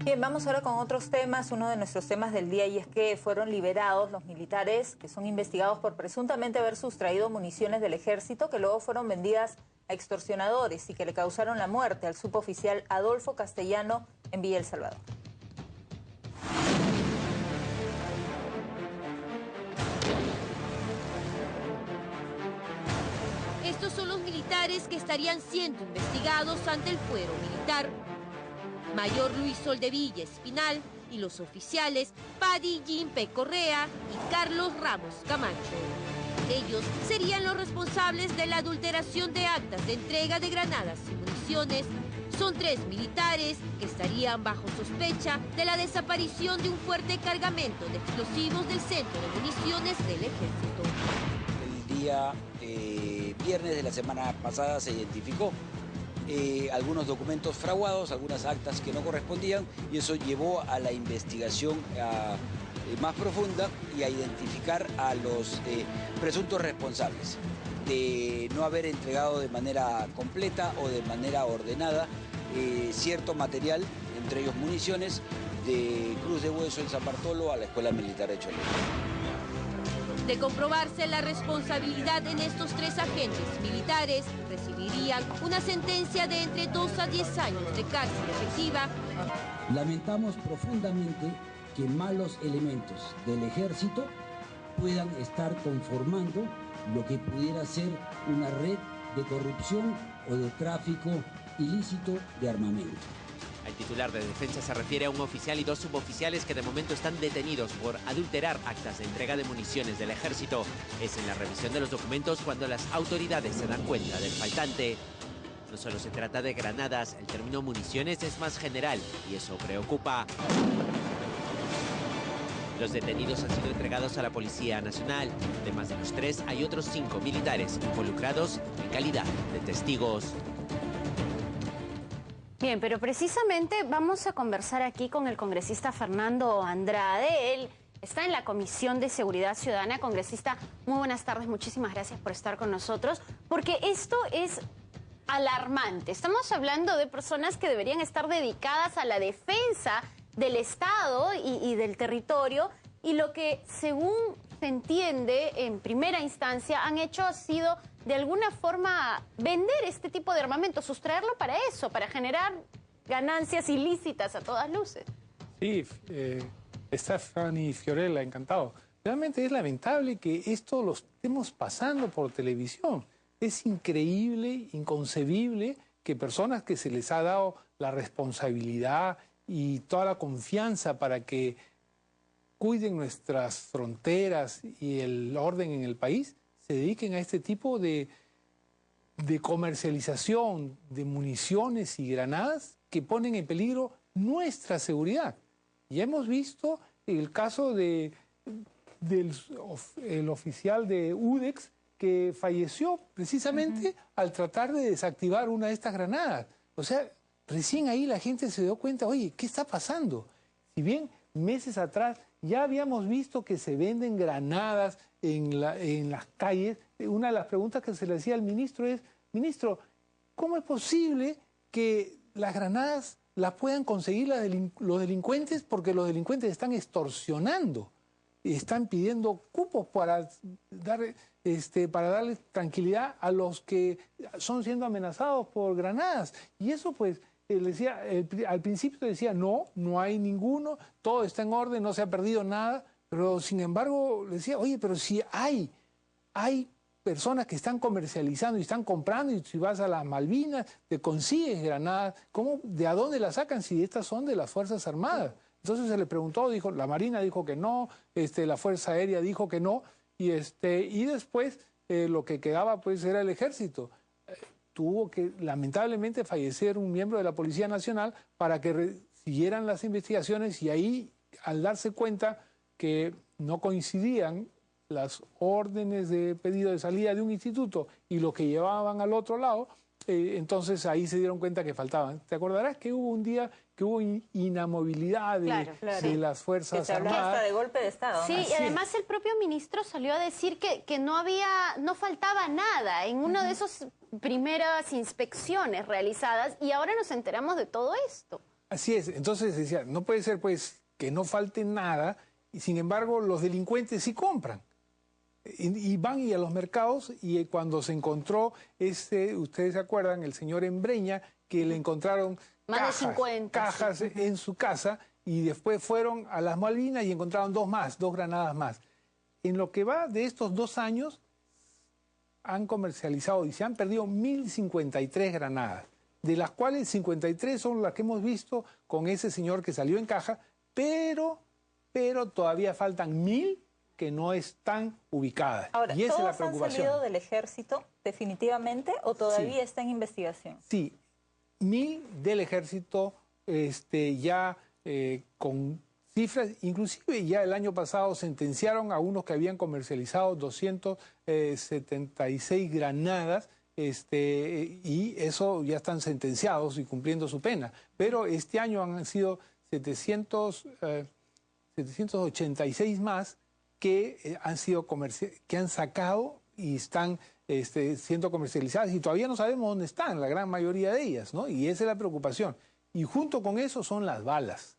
Bien, vamos ahora con otros temas, uno de nuestros temas del día, y es que fueron liberados los militares que son investigados por presuntamente haber sustraído municiones del ejército que luego fueron vendidas a extorsionadores y que le causaron la muerte al suboficial Adolfo Castellano en Villa El Salvador. Estos son los militares que estarían siendo investigados ante el fuero militar. Mayor Luis Soldevilla Espinal y los oficiales Paddy Jimpe Correa y Carlos Ramos Camacho. Ellos serían los responsables de la adulteración de actas de entrega de granadas y municiones. Son 3 militares que estarían bajo sospecha de la desaparición de un fuerte cargamento de explosivos del centro de municiones del ejército. El día viernes de la semana pasada se identificó algunos documentos fraguados, algunas actas que no correspondían, y eso llevó a la investigación más profunda y a identificar a los presuntos responsables de no haber entregado de manera completa o de manera ordenada cierto material, entre ellos municiones, de Cruz de Hueso en San Bartolo a la Escuela Militar de Cholera. De comprobarse la responsabilidad en estos 3 agentes militares, recibirían una sentencia de entre 2 a 10 años de cárcel efectiva. Lamentamos profundamente que malos elementos del ejército puedan estar conformando lo que pudiera ser una red de corrupción o de tráfico ilícito de armamento. El titular de defensa se refiere a un oficial y 2 suboficiales que de momento están detenidos por adulterar actas de entrega de municiones del ejército. Es en la revisión de los documentos cuando las autoridades se dan cuenta del faltante. No solo se trata de granadas, el término municiones es más general y eso preocupa. Los detenidos han sido entregados a la Policía Nacional. Además de los 3, hay otros 5 militares involucrados en calidad de testigos. Bien, pero precisamente vamos a conversar aquí con el congresista Fernando Andrade. Él está en la Comisión de Seguridad Ciudadana. Congresista, muy buenas tardes, muchísimas gracias por estar con nosotros, porque esto es alarmante. Estamos hablando de personas que deberían estar dedicadas a la defensa del Estado y del territorio, y lo que, según se entiende en primera instancia, han hecho ha sido de alguna forma vender este tipo de armamento, sustraerlo para eso, para generar ganancias ilícitas a todas luces. Sí, Stephanie Fiorella, encantado. Realmente es lamentable que esto lo estemos pasando por televisión. Es increíble, inconcebible que personas que se les ha dado la responsabilidad y toda la confianza para que cuiden nuestras fronteras y el orden en el país, se dediquen a este tipo de comercialización de municiones y granadas que ponen en peligro nuestra seguridad. Ya hemos visto el caso del oficial de UDEX que falleció precisamente al tratar de desactivar una de estas granadas. O sea, recién ahí la gente se dio cuenta, oye, ¿qué está pasando? Si bien meses atrás ya habíamos visto que se venden granadas en las calles, una de las preguntas que se le hacía al ministro es, ministro, ¿cómo es posible que las granadas las puedan conseguir los delincuentes? Porque los delincuentes están extorsionando, están pidiendo cupos para darle tranquilidad a los que son siendo amenazados por granadas. Y eso pues... decía, al principio decía, no hay ninguno, todo está en orden, no se ha perdido nada, pero sin embargo le decía, oye, pero si hay personas que están comercializando y están comprando, y si vas a las Malvinas te consigues granadas, ¿de a dónde las sacan si estas son de las Fuerzas Armadas? Entonces se le preguntó, dijo, la Marina dijo que no, la Fuerza Aérea dijo que no, y después lo que quedaba pues era el Ejército. Tuvo que lamentablemente fallecer un miembro de la Policía Nacional para que siguieran las investigaciones, y ahí, al darse cuenta que no coincidían las órdenes de pedido de salida de un instituto y lo que llevaban al otro lado, entonces ahí se dieron cuenta que faltaban. ¿Te acordarás que hubo un día que hubo inamovilidad de las Fuerzas que se habló Armadas? hasta de golpe de Estado. Sí, y además el propio ministro salió a decir que no faltaba nada en uno de esos primeras inspecciones realizadas, y ahora nos enteramos de todo esto. Así es. Entonces decía, no puede ser pues que no falte nada y sin embargo los delincuentes sí compran. Y van a los mercados y cuando se encontró, ustedes se acuerdan, el señor Embreña, que le encontraron más de 50 cajas en su casa y después fueron a las Malvinas y encontraron dos granadas más. En lo que va de estos 2 años, han comercializado y se han perdido 1.053 granadas, de las cuales 53 son las que hemos visto con ese señor que salió en caja, pero todavía faltan 1.000 que no están ubicadas. Ahora, y esa es la ¿todos preocupación. han salido del ejército definitivamente o todavía está en investigación? Sí, 1.000 del ejército ya con cifras, inclusive ya el año pasado sentenciaron a unos que habían comercializado 276 granadas, y eso ya están sentenciados y cumpliendo su pena. Pero este año han sido 786 más que han sacado y están siendo comercializadas y todavía no sabemos dónde están la gran mayoría de ellas, ¿no? Y esa es la preocupación. Y junto con eso son las balas.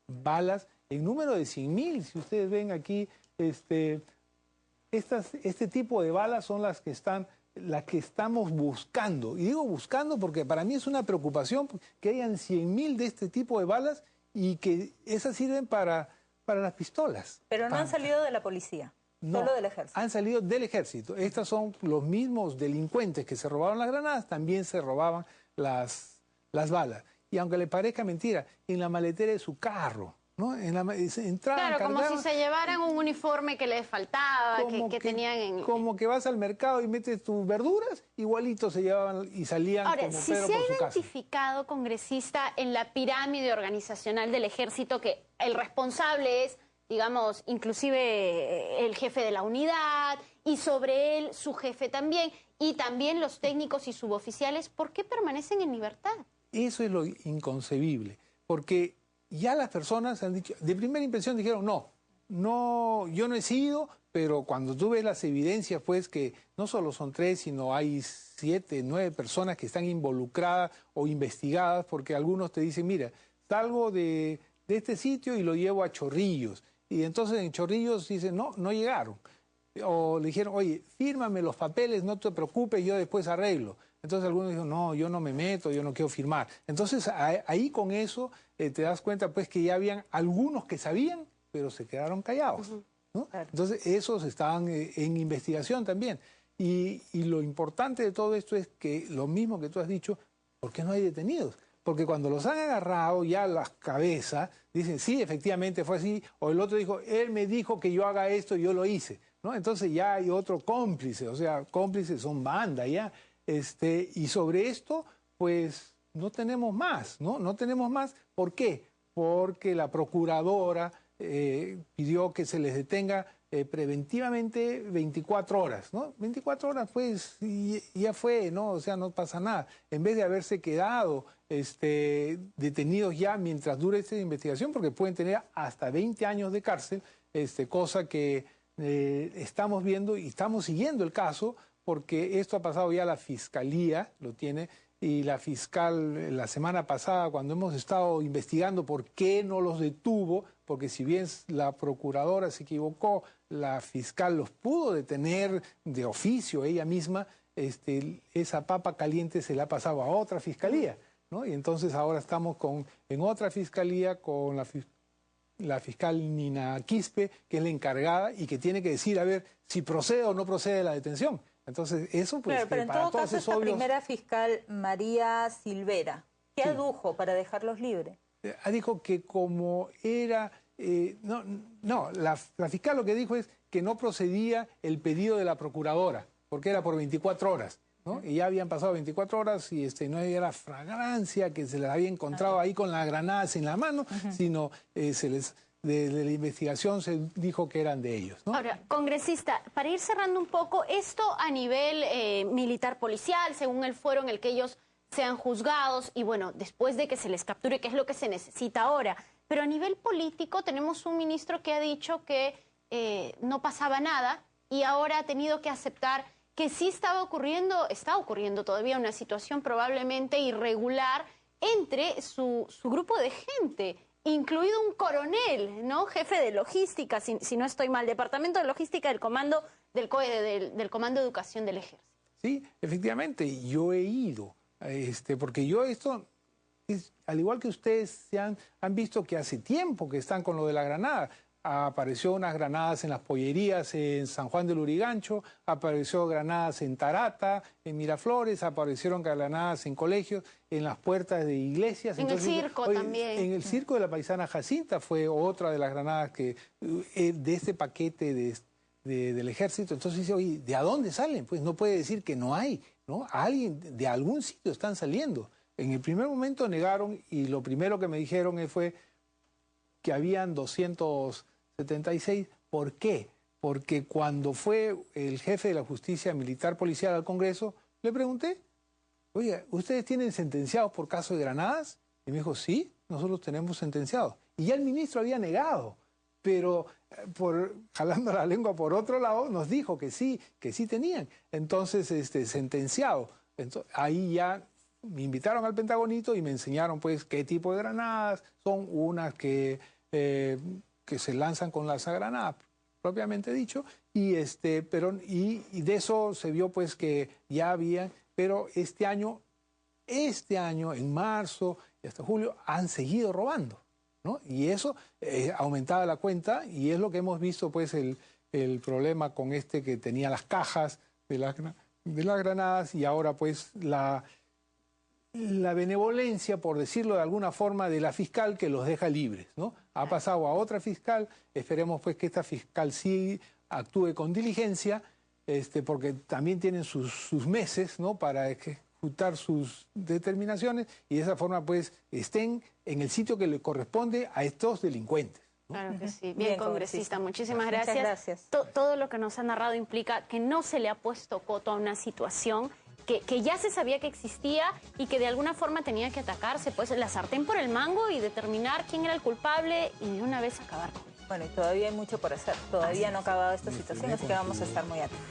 Balas en número de 100.000. Si ustedes ven aquí, este tipo de balas son las que estamos buscando. Y digo buscando porque para mí es una preocupación que hayan 100.000 de este tipo de balas y que esas sirven para las pistolas. Pero no han salido de la policía, solo del ejército. Han salido del ejército. Estos son los mismos delincuentes que se robaron las granadas, también se robaban las balas. Y aunque le parezca mentira, en la maletera de su carro, ¿no? Entraban, claro, como cargaban, si se llevaran un uniforme que les faltaba, que tenían en... Como que vas al mercado y metes tus verduras, igualito se llevaban y salían Ahora, como si Pedro se por ha su casa. identificado, congresista, en la pirámide organizacional del ejército que el responsable es, digamos, inclusive el jefe de la unidad y sobre él su jefe también, y también los técnicos y suboficiales, ¿por qué permanecen en libertad? Eso es lo inconcebible, porque ya las personas han dicho, de primera impresión dijeron, no, yo no he sido, pero cuando tú ves las evidencias, pues que no solo son 3, sino hay 7, 9 personas que están involucradas o investigadas, porque algunos te dicen, mira, salgo de este sitio y lo llevo a Chorrillos, y entonces en Chorrillos dicen, no llegaron. O le dijeron, oye, fírmame los papeles, no te preocupes, yo después arreglo. Entonces algunos dijeron, no, yo no me meto, yo no quiero firmar. Entonces ahí con eso te das cuenta pues que ya habían algunos que sabían, pero se quedaron callados, ¿no? Claro. Entonces esos estaban en investigación también. Y lo importante de todo esto es que lo mismo que tú has dicho, ¿por qué no hay detenidos? Porque cuando los han agarrado ya las cabezas, dicen, sí, efectivamente fue así, o el otro dijo, él me dijo que yo haga esto y yo lo hice, ¿no? Entonces ya hay otro cómplice, o sea, cómplices son banda ya. Y sobre esto, pues, no tenemos más, ¿no? No tenemos más. ¿Por qué? Porque la procuradora pidió que se les detenga preventivamente 24 horas, ¿no? 24 horas, pues, y ya fue, ¿no? O sea, no pasa nada. En vez de haberse quedado detenidos ya mientras dure esta investigación, porque pueden tener hasta 20 años de cárcel, cosa que estamos viendo y estamos siguiendo el caso, porque esto ha pasado ya a la Fiscalía, lo tiene, y la fiscal la semana pasada, cuando hemos estado investigando por qué no los detuvo, porque si bien la procuradora se equivocó, la fiscal los pudo detener de oficio ella misma, esa papa caliente se la ha pasado a otra fiscalía, ¿no? Y entonces ahora estamos en otra fiscalía con la fiscal Nina Quispe, que es la encargada y que tiene que decir, a ver, si procede o no procede la detención. Entonces, eso pues... Claro, pero en todo caso, esta primera fiscal, María Silvera, ¿qué adujo para dejarlos libres? Dijo que como era... la fiscal lo que dijo es que no procedía el pedido de la procuradora, porque era por 24 horas, ¿no? Y ya habían pasado 24 horas y no había la fragancia que se les había encontrado ahí con las granadas en la mano, sino de la investigación se dijo que eran de ellos, ¿no? Ahora, congresista, para ir cerrando un poco, esto a nivel militar policial, según el fuero en el que ellos sean juzgados, y bueno, después de que se les capture, que es lo que se necesita ahora, pero a nivel político tenemos un ministro que ha dicho que no pasaba nada y ahora ha tenido que aceptar que sí está ocurriendo todavía una situación probablemente irregular entre su grupo de gente, incluido un coronel, ¿no? Jefe de logística, si no estoy mal, departamento de logística del comando del Comando de Educación del Ejército. Sí, efectivamente, yo he ido, porque yo esto, al igual que ustedes han visto que hace tiempo que están con lo de la granada. Apareció unas granadas en las pollerías en San Juan del Lurigancho, apareció granadas en Tarata, en Miraflores, aparecieron granadas en colegios, en las puertas de iglesias. En el circo también. En el circo de la paisana Jacinta fue otra de las granadas de este paquete del ejército. Entonces dice, oye, ¿de a dónde salen? Pues no puede decir que no hay, ¿no? Alguien de algún sitio están saliendo. En el primer momento negaron y lo primero que me dijeron fue que habían 276. ¿Por qué? Porque cuando fue el jefe de la justicia militar policial al Congreso, le pregunté, oye, ¿ustedes tienen sentenciados por caso de granadas? Y me dijo, sí, nosotros tenemos sentenciados. Y ya el ministro había negado, pero jalando la lengua por otro lado, nos dijo que sí tenían. Entonces, sentenciado. Entonces, ahí ya me invitaron al Pentagonito y me enseñaron pues qué tipo de granadas son, unas que se lanzan con lanzagranadas, propiamente dicho, y de eso se vio pues que ya había, pero este año, en marzo y hasta julio, han seguido robando, ¿no? Y eso aumentaba la cuenta, y es lo que hemos visto pues el problema con que tenía las cajas de las granadas, y ahora pues la benevolencia, por decirlo de alguna forma, de la fiscal que los deja libres, ¿no? Ha pasado a otra fiscal, esperemos pues que esta fiscal sí actúe con diligencia, porque también tienen sus meses, ¿no?, para ejecutar sus determinaciones, y de esa forma pues estén en el sitio que le corresponde a estos delincuentes, ¿no? Claro que sí. Bien, congresista, muchísimas gracias. Muchas gracias. Todo lo que nos ha narrado implica que no se le ha puesto coto a una situación que ya se sabía que existía y que de alguna forma tenía que atacarse, pues la sartén por el mango, y determinar quién era el culpable y de una vez acabar con él. Bueno, y todavía hay mucho por hacer. Todavía no ha acabado esta situación, así que vamos a estar muy atentos.